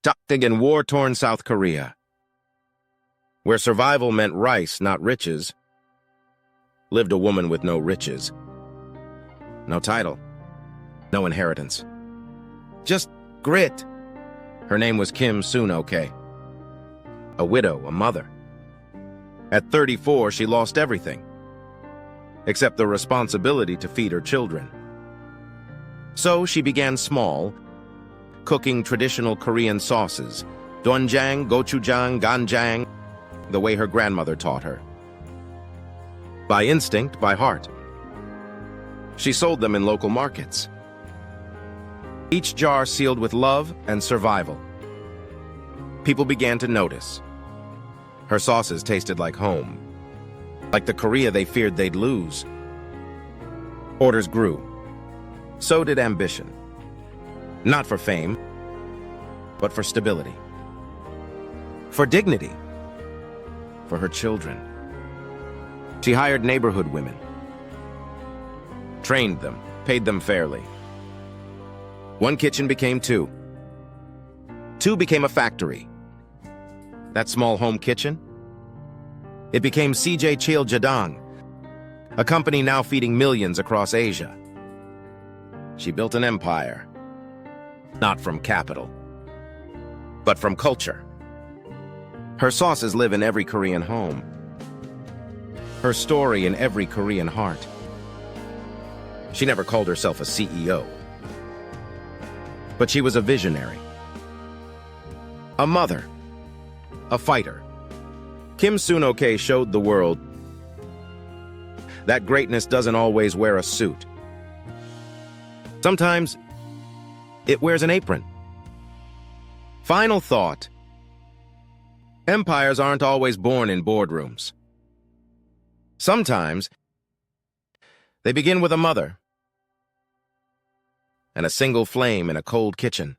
Doenjang in war-torn South Korea, where survival meant rice, not riches, lived a woman with no riches. No title, no inheritance. Just grit. Her name was Kim Soon-ok. A widow, a mother. At 34, she lost everything, except the responsibility to feed her children. So she began small, cooking traditional Korean sauces, Doenjang, Gochujang, Ganjang, the way her grandmother taught her. By instinct, by heart. She sold them in local markets. Each jar sealed with love and survival. People began to notice. Her sauces tasted like home, like the Korea they feared they'd lose. Orders grew. So did ambition. Not for fame, but for stability. For dignity. For her children. She hired neighborhood women. Trained them, paid them fairly. One kitchen became two. Two became a factory. That small home kitchen? It became CJ CheilJedang, a company now feeding millions across Asia. She built an empire. Not from capital, but from culture. Her sauces live in every Korean home. Her story in every Korean heart. She never called herself a CEO. But she was a visionary. A mother. A fighter. Kim Soon-ok showed the world that greatness doesn't always wear a suit. Sometimes it wears an apron. Final thought. Empires aren't always born in boardrooms. Sometimes they begin with a mother and a single flame in a cold kitchen.